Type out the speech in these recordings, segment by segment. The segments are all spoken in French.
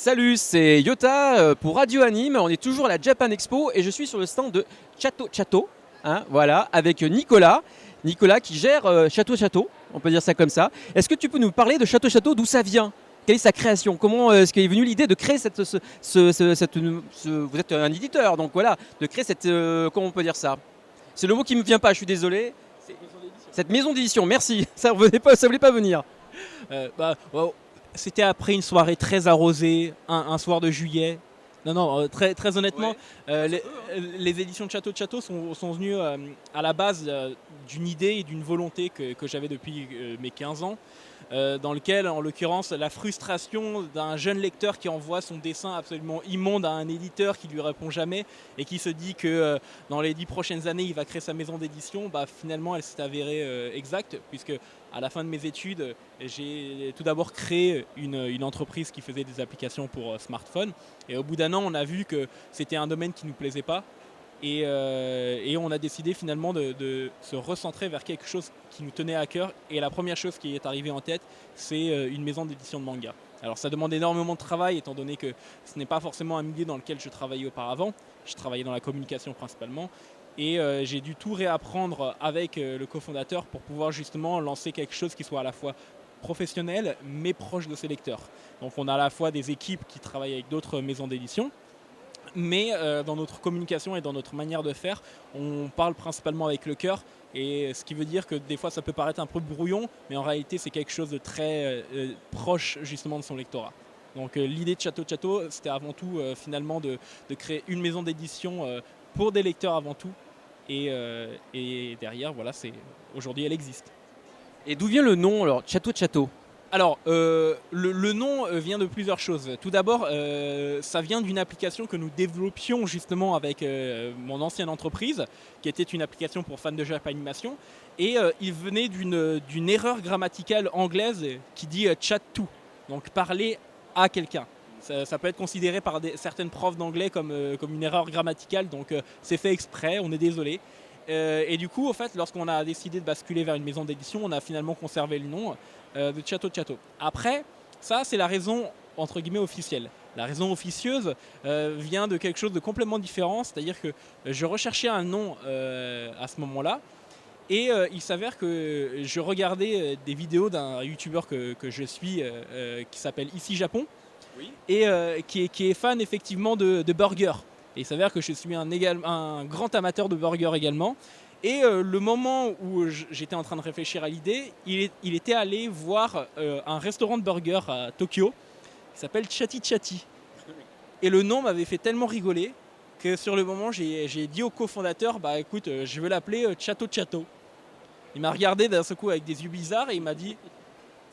Salut, c'est Yota pour Radio Anime. On est toujours à la Japan Expo et je suis sur le stand de Château Château, voilà, avec Nicolas. Nicolas qui gère Château Château, on peut dire ça comme ça. Est-ce que tu peux nous parler de Château Château, d'où ça vient? Quelle est sa création? Comment est-ce qu'est venue l'idée de créer vous êtes un éditeur, donc voilà, de créer cette, comment on peut dire ça? C'est le mot qui me vient pas, je suis désolé. Cette maison d'édition, merci. Ça ne voulait pas venir. Wow. C'était après une soirée très arrosée, un soir de juillet. Non, très, très honnêtement, Ouais. les éditions de Château sont venues à la base d'une idée et d'une volonté que j'avais depuis mes 15 ans, dans lequel, en l'occurrence, la frustration d'un jeune lecteur qui envoie son dessin absolument immonde à un éditeur qui lui répond jamais et qui se dit que dans les 10 prochaines années, il va créer sa maison d'édition, finalement, elle s'est avérée exacte, puisque à la fin de mes études, j'ai tout d'abord créé une entreprise qui faisait des applications pour smartphones. Et au bout d'un an, on a vu que c'était un domaine qui ne nous plaisait pas. Et on a décidé finalement de se recentrer vers quelque chose qui nous tenait à cœur. Et la première chose qui est arrivée en tête, c'est une maison d'édition de manga. Alors ça demande énormément de travail, étant donné que ce n'est pas forcément un milieu dans lequel je travaillais auparavant. Je travaillais dans la communication principalement. Et j'ai dû tout réapprendre avec le cofondateur pour pouvoir justement lancer quelque chose qui soit à la fois professionnel mais proche de ses lecteurs. Donc on a à la fois des équipes qui travaillent avec d'autres maisons d'édition, mais dans notre communication et dans notre manière de faire, on parle principalement avec le cœur. Et ce qui veut dire que des fois ça peut paraître un peu brouillon, mais en réalité c'est quelque chose de très proche justement de son lectorat. Donc l'idée de Château Château, c'était avant tout finalement de créer une maison d'édition pour des lecteurs avant tout. Et derrière, voilà, aujourd'hui elle existe. Et d'où vient le nom, alors, Château Château? Alors, le nom vient de plusieurs choses. Tout d'abord, ça vient d'une application que nous développions justement avec mon ancienne entreprise, qui était une application pour fans de Japanimation. Et il venait d'une erreur grammaticale anglaise qui dit chat to, donc parler à quelqu'un. Ça peut être considéré par certaines profs d'anglais comme une erreur grammaticale, donc c'est fait exprès, on est désolé. Et du coup, au fait, lorsqu'on a décidé de basculer vers une maison d'édition, on a finalement conservé le nom de Château Château. Après, ça, c'est la raison entre guillemets officielle. La raison officieuse vient de quelque chose de complètement différent, c'est-à-dire que je recherchais un nom à ce moment-là, et il s'avère que je regardais des vidéos d'un youtubeur que je suis qui s'appelle Ici Japon, Oui. et qui est fan effectivement de burgers. Et il s'avère que je suis un grand amateur de burgers également. Et le moment où j'étais en train de réfléchir à l'idée, il était allé voir un restaurant de burgers à Tokyo qui s'appelle Chatti Chatti. Et le nom m'avait fait tellement rigoler que sur le moment, j'ai dit au cofondateur, écoute, je veux l'appeler Château Château. Il m'a regardé d'un seul coup avec des yeux bizarres et il m'a dit,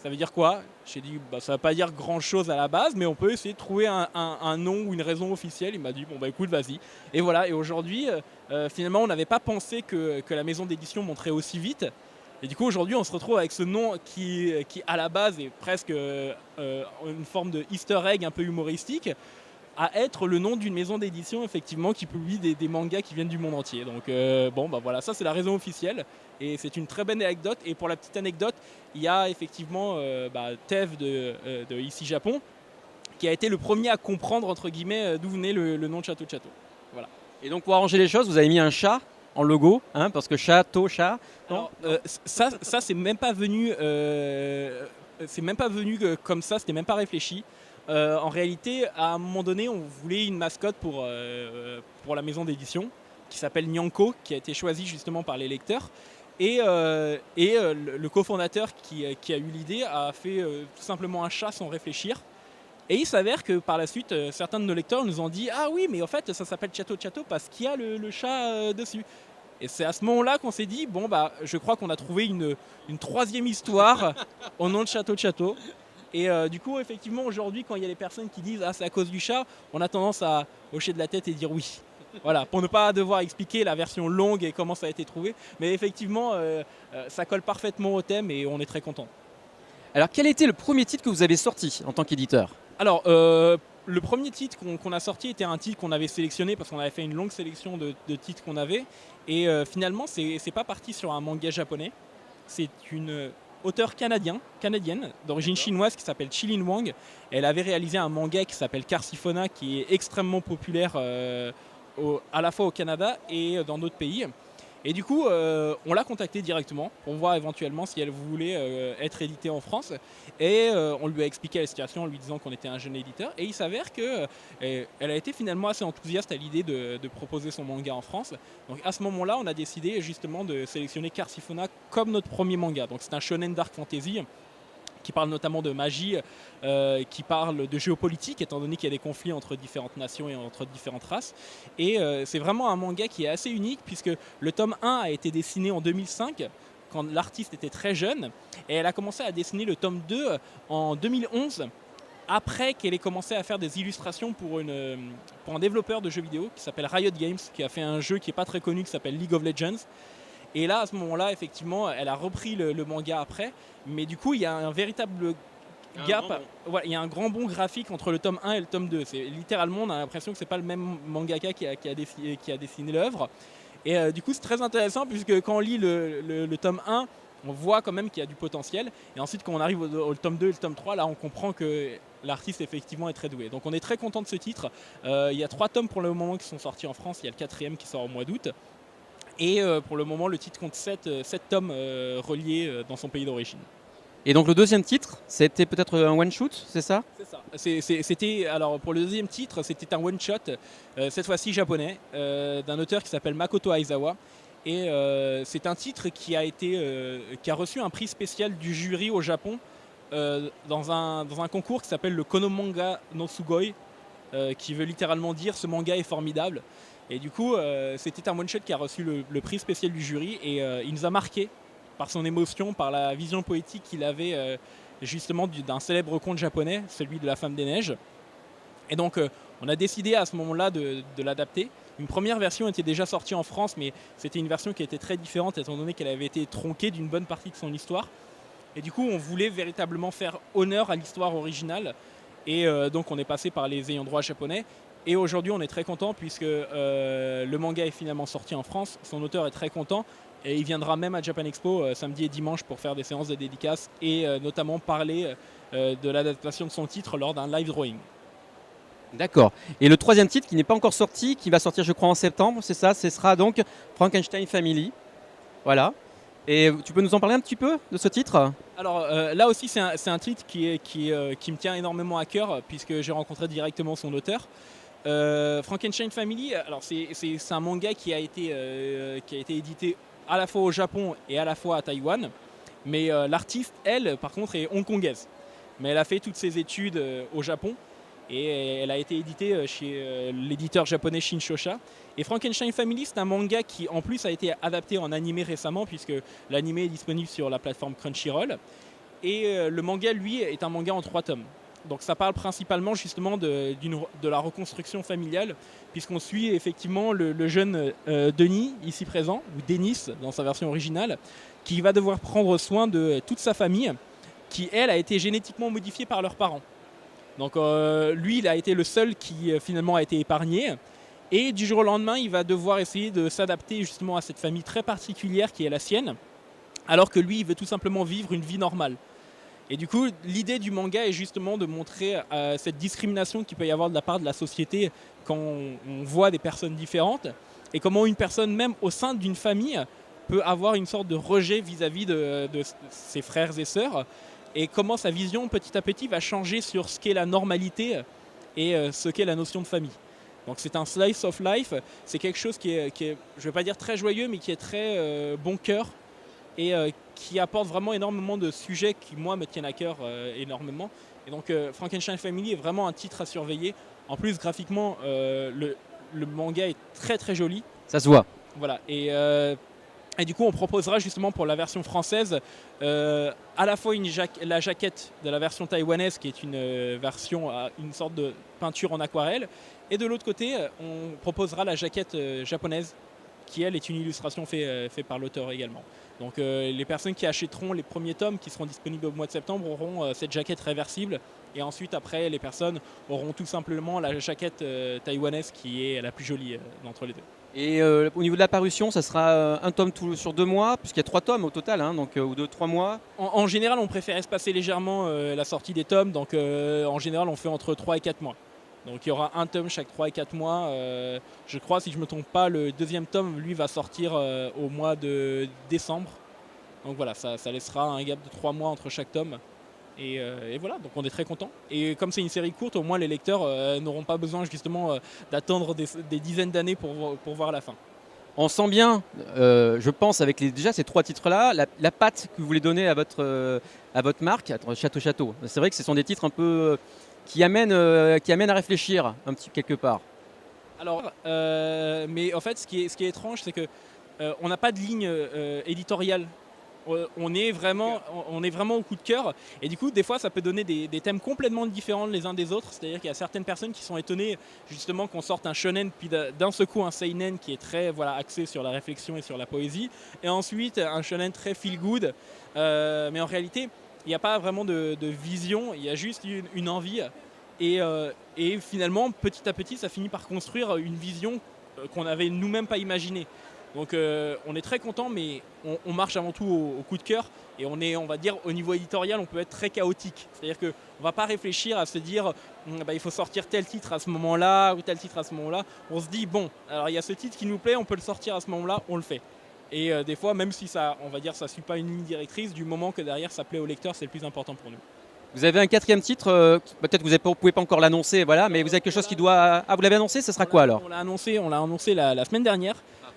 ça veut dire quoi? J'ai dit, ça ne va pas dire grand chose à la base, mais on peut essayer de trouver un nom ou une raison officielle. Il m'a dit, écoute, vas-y. Et voilà, et aujourd'hui, finalement, on n'avait pas pensé que la maison d'édition monterait aussi vite. Et du coup, aujourd'hui, on se retrouve avec ce nom qui à la base, est presque une forme de easter egg un peu humoristique, à être le nom d'une maison d'édition effectivement qui publie des mangas qui viennent du monde entier. Donc voilà, ça c'est la raison officielle et c'est une très bonne anecdote. Et pour la petite anecdote, il y a effectivement Tev de Ici Japon qui a été le premier à comprendre entre guillemets d'où venait le nom de Château Château. Voilà. Et donc pour arranger les choses, vous avez mis un chat en logo, parce que Château, chat. Alors, ça c'est même pas venu, comme ça, c'était même pas réfléchi. En réalité, à un moment donné, on voulait une mascotte pour la maison d'édition qui s'appelle Nyanko, qui a été choisie justement par les lecteurs. Et le cofondateur qui a eu l'idée a fait tout simplement un chat sans réfléchir. Et il s'avère que par la suite, certains de nos lecteurs nous ont dit « Ah oui, mais en fait, ça s'appelle Château Château parce qu'il y a le chat dessus. » Et c'est à ce moment-là qu'on s'est dit « je crois qu'on a trouvé une troisième histoire au nom de Château Château. » Et du coup, effectivement, aujourd'hui, quand il y a des personnes qui disent « Ah, c'est à cause du chat », on a tendance à hocher de la tête et dire oui. Voilà, pour ne pas devoir expliquer la version longue et comment ça a été trouvé. Mais effectivement, ça colle parfaitement au thème et on est très content. Alors quel était le premier titre que vous avez sorti en tant qu'éditeur? Alors, le premier titre qu'on a sorti était un titre qu'on avait sélectionné parce qu'on avait fait une longue sélection de titres qu'on avait. Et finalement, c'est pas parti sur un manga japonais. C'est une auteure canadienne d'origine chinoise qui s'appelle Chilin Wang. Elle avait réalisé un manga qui s'appelle Carsifona qui est extrêmement populaire à la fois au Canada et dans d'autres pays. Et du coup, on l'a contactée directement pour voir éventuellement si elle voulait être éditée en France. Et on lui a expliqué la situation en lui disant qu'on était un jeune éditeur. Et il s'avère qu'elle a été finalement assez enthousiaste à l'idée de proposer son manga en France. Donc à ce moment-là, on a décidé justement de sélectionner Carsifona comme notre premier manga. Donc c'est un shonen dark fantasy qui parle notamment de magie, qui parle de géopolitique, étant donné qu'il y a des conflits entre différentes nations et entre différentes races. Et c'est vraiment un manga qui est assez unique, puisque le tome 1 a été dessiné en 2005, quand l'artiste était très jeune, et elle a commencé à dessiner le tome 2 en 2011, après qu'elle ait commencé à faire des illustrations pour un développeur de jeux vidéo qui s'appelle Riot Games, qui a fait un jeu qui n'est pas très connu, qui s'appelle League of Legends. Et là, à ce moment-là, effectivement, elle a repris le manga après. Mais du coup, il y a un véritable gap. Il y a un grand bond graphique entre le tome 1 et le tome 2. Littéralement, on a l'impression que ce n'est pas le même mangaka qui a dessiné l'œuvre. Et du coup, c'est très intéressant, puisque quand on lit le tome 1, on voit quand même qu'il y a du potentiel. Et ensuite, quand on arrive au tome 2 et le tome 3, là, on comprend que l'artiste, effectivement, est très doué. Donc, on est très content de ce titre. Il y a 3 tomes pour le moment qui sont sortis en France. Il y a le 4e qui sort au mois d'août. Et pour le moment, le titre compte 7 tomes reliés dans son pays d'origine. Et donc le deuxième titre, c'était peut-être un one-shoot, c'est ça? C'est ça. C'était, alors pour le deuxième titre, c'était un one-shot, cette fois-ci japonais, d'un auteur qui s'appelle Makoto Aizawa. Et c'est un titre qui a reçu un prix spécial du jury au Japon dans un concours qui s'appelle le Konomanga no Sugoi, qui veut littéralement dire « ce manga est formidable ». Et du coup, c'était un one-shot qui a reçu le prix spécial du jury, et il nous a marqué par son émotion, par la vision poétique qu'il avait justement d'un célèbre conte japonais, celui de la Femme des Neiges. Et donc, on a décidé à ce moment-là de l'adapter. Une première version était déjà sortie en France, mais c'était une version qui était très différente, étant donné qu'elle avait été tronquée d'une bonne partie de son histoire. Et du coup, on voulait véritablement faire honneur à l'histoire originale. Et donc, on est passé par les ayants droit japonais. Et aujourd'hui, on est très content, puisque le manga est finalement sorti en France. Son auteur est très content. Et il viendra même à Japan Expo samedi et dimanche pour faire des séances de dédicaces et notamment parler de l'adaptation de son titre lors d'un live drawing. D'accord. Et le troisième titre qui n'est pas encore sorti, qui va sortir je crois en septembre, c'est ça, ce sera donc Frankenstein Family. Voilà. Et tu peux nous en parler un petit peu de ce titre? Alors là aussi c'est un titre qui me tient énormément à cœur, puisque j'ai rencontré directement son auteur. Frankenstein Family, alors c'est un manga qui a été édité à la fois au Japon et à la fois à Taïwan. Mais l'artiste, elle, par contre, est hongkongaise. Mais elle a fait toutes ses études au Japon. Et elle a été éditée chez l'éditeur japonais Shinshosha. Et Frankenstein Family, c'est un manga qui en plus a été adapté en animé récemment, puisque l'animé est disponible sur la plateforme Crunchyroll. Et le manga, lui, est un manga en 3 tomes. Donc ça parle principalement justement de la reconstruction familiale, puisqu'on suit effectivement le jeune Denis, ici présent, ou Denis dans sa version originale, qui va devoir prendre soin de toute sa famille, qui elle a été génétiquement modifiée par leurs parents. Donc lui, il a été le seul qui finalement a été épargné. Et du jour au lendemain, il va devoir essayer de s'adapter justement à cette famille très particulière qui est la sienne, alors que lui, il veut tout simplement vivre une vie normale. Et du coup, l'idée du manga est justement de montrer cette discrimination qu'il peut y avoir de la part de la société quand on voit des personnes différentes, et comment une personne, même au sein d'une famille, peut avoir une sorte de rejet vis-à-vis de ses frères et sœurs, et comment sa vision petit à petit va changer sur ce qu'est la normalité et ce qu'est la notion de famille. Donc c'est un slice of life, c'est quelque chose qui est je ne vais pas dire très joyeux, mais qui est très bon cœur, et qui apporte vraiment énormément de sujets qui, moi, me tiennent à cœur énormément. Et donc Frankenstein Family est vraiment un titre à surveiller. En plus, graphiquement, le manga est très très joli. Ça se voit. Voilà. Et du coup, on proposera justement pour la version française à la fois la jaquette de la version taïwanaise, qui est une version à une sorte de peinture en aquarelle, et de l'autre côté, on proposera la jaquette japonaise, qui elle est une illustration faite par l'auteur également. Donc les personnes qui achèteront les premiers tomes, qui seront disponibles au mois de septembre, auront cette jaquette réversible. Et ensuite, après, les personnes auront tout simplement la jaquette taïwanaise, qui est la plus jolie d'entre les deux. Et au niveau de la parution, ça sera un tome sur 2 mois, puisqu'il y a 3 tomes au total, hein, donc, ou 2-3 mois. En général, on préfère espacer légèrement la sortie des tomes, donc en général, on fait entre 3 et 4 mois. Donc il y aura un tome chaque 3 et 4 mois. Je crois, si je ne me trompe pas, le deuxième tome, lui, va sortir au mois de décembre. Donc voilà, ça laissera un gap de 3 mois entre chaque tome. Et voilà, donc on est très content. Et comme c'est une série courte, au moins les lecteurs n'auront pas besoin justement d'attendre des dizaines d'années pour voir la fin. On sent bien, je pense, avec déjà ces 3 titres-là, la patte que vous voulez donner à votre marque, Château. C'est vrai que ce sont des titres un peu qui amènent à réfléchir un petit quelque part. Alors, mais en fait, ce qui est étrange, c'est que on n'a pas de ligne éditoriale. On est vraiment au coup de cœur, et du coup des fois ça peut donner des thèmes complètement différents les uns des autres. C'est-à-dire qu'il y a certaines personnes qui sont étonnées justement qu'on sorte un shonen puis d'un seul coup un seinen qui est très axé sur la réflexion et sur la poésie, et ensuite un shonen très feel good, mais en réalité il n'y a pas vraiment de vision, il y a juste une envie, et finalement petit à petit ça finit par construire une vision qu'on n'avait nous-mêmes pas imaginée. Donc on est très content, mais on marche avant tout au coup de cœur, et on va dire, au niveau éditorial, on peut être très chaotique. C'est-à-dire qu'on ne va pas réfléchir à se dire il faut sortir tel titre à ce moment-là ou tel titre à ce moment-là. On se dit bon, alors il y a ce titre qui nous plaît, on peut le sortir à ce moment-là, on le fait. Et des fois, même si ça, on va dire, ça suit pas une ligne directrice, du moment que derrière ça plaît au lecteur, c'est le plus important pour nous. Vous avez un 4e titre, peut-être que vous ne pouvez pas encore l'annoncer, voilà, mais vous avez quelque chose qui doit... Ah, vous l'avez annoncé, ce sera quoi alors? On l'a annoncé la semaine dernière.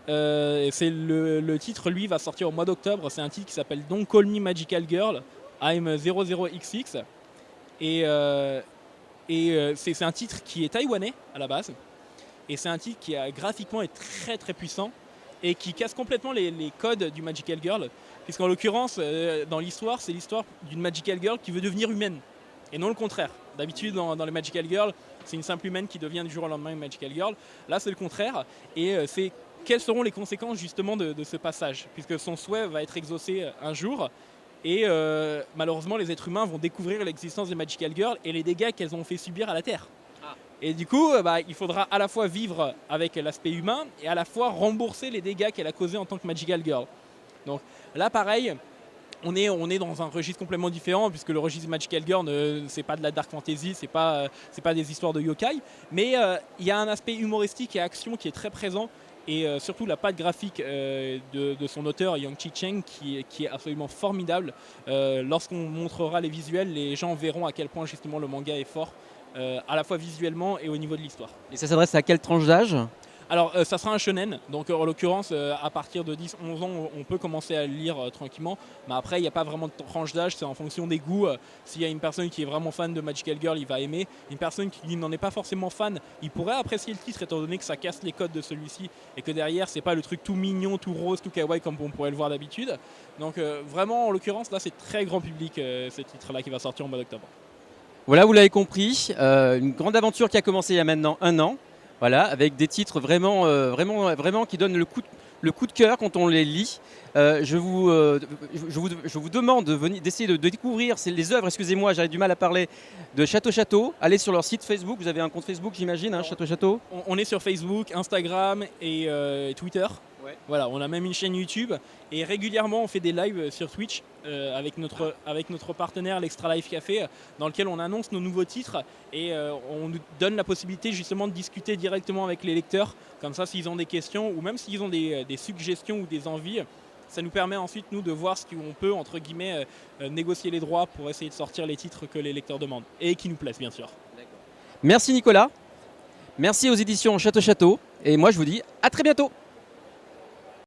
C'est le titre, lui, va sortir au mois d'octobre. C'est un titre qui s'appelle Don't Call Me Magical Girl, I'm 00XX. Et c'est un titre qui est taïwanais à la base. Et c'est un titre qui graphiquement est très très puissant et qui casse complètement les codes du Magical Girl. Puisqu'en l'occurrence, dans l'histoire, c'est l'histoire d'une Magical Girl qui veut devenir humaine. Et non le contraire. D'habitude, dans les Magical Girls, c'est une simple humaine qui devient du jour au lendemain une Magical Girl. Là, c'est le contraire. Et c'est quelles seront les conséquences justement de ce passage, puisque son souhait va être exaucé un jour, et malheureusement les êtres humains vont découvrir l'existence des Magical Girls et les dégâts qu'elles ont fait subir à la Terre. Et du coup, il faudra à la fois vivre avec l'aspect humain et à la fois rembourser les dégâts qu'elle a causés en tant que Magical Girl. Donc là pareil, on est dans un registre complètement différent, puisque le registre Magical Girl, c'est pas de la dark fantasy, c'est pas des histoires de yokai, mais il y a un aspect humoristique et action qui est très présent, et surtout la patte graphique de son auteur Yang Chi Cheng qui est absolument formidable. Lorsqu'on montrera les visuels, les gens verront à quel point justement le manga est fort, à la fois visuellement et au niveau de l'histoire. Et ça s'adresse à quelle tranche d'âge? Alors ça sera un shonen, donc en l'occurrence à partir de 10-11 ans on peut commencer à le lire tranquillement, mais après il n'y a pas vraiment de tranche d'âge, c'est en fonction des goûts. S'il y a une personne qui est vraiment fan de Magical Girl, il va aimer. Une personne qui n'en est pas forcément fan, il pourrait apprécier le titre, étant donné que ça casse les codes de celui-ci et que derrière c'est pas le truc tout mignon, tout rose, tout kawaii comme on pourrait le voir d'habitude. Donc vraiment en l'occurrence là c'est très grand public, ce titre là qui va sortir en mois d'octobre. Voilà, vous l'avez compris, une grande aventure qui a commencé il y a maintenant 1 an. Voilà, avec des titres vraiment qui donnent le coup de cœur quand on les lit. Je vous demande d'essayer de découvrir les œuvres, excusez-moi, j'avais du mal à parler, de Château. Allez sur leur site Facebook, vous avez un compte Facebook j'imagine, hein, Château. On est sur Facebook, Instagram et Twitter. Ouais. Voilà, on a même une chaîne YouTube, et régulièrement on fait des lives sur Twitch avec notre partenaire l'Extra Life Café, dans lequel on annonce nos nouveaux titres, et on nous donne la possibilité justement de discuter directement avec les lecteurs. Comme ça, s'ils ont des questions ou même s'ils ont des suggestions ou des envies, ça nous permet ensuite nous de voir ce qu'on peut entre guillemets négocier les droits pour essayer de sortir les titres que les lecteurs demandent et qui nous plaisent bien sûr. Merci Nicolas, merci aux éditions Château, et moi je vous dis à très bientôt.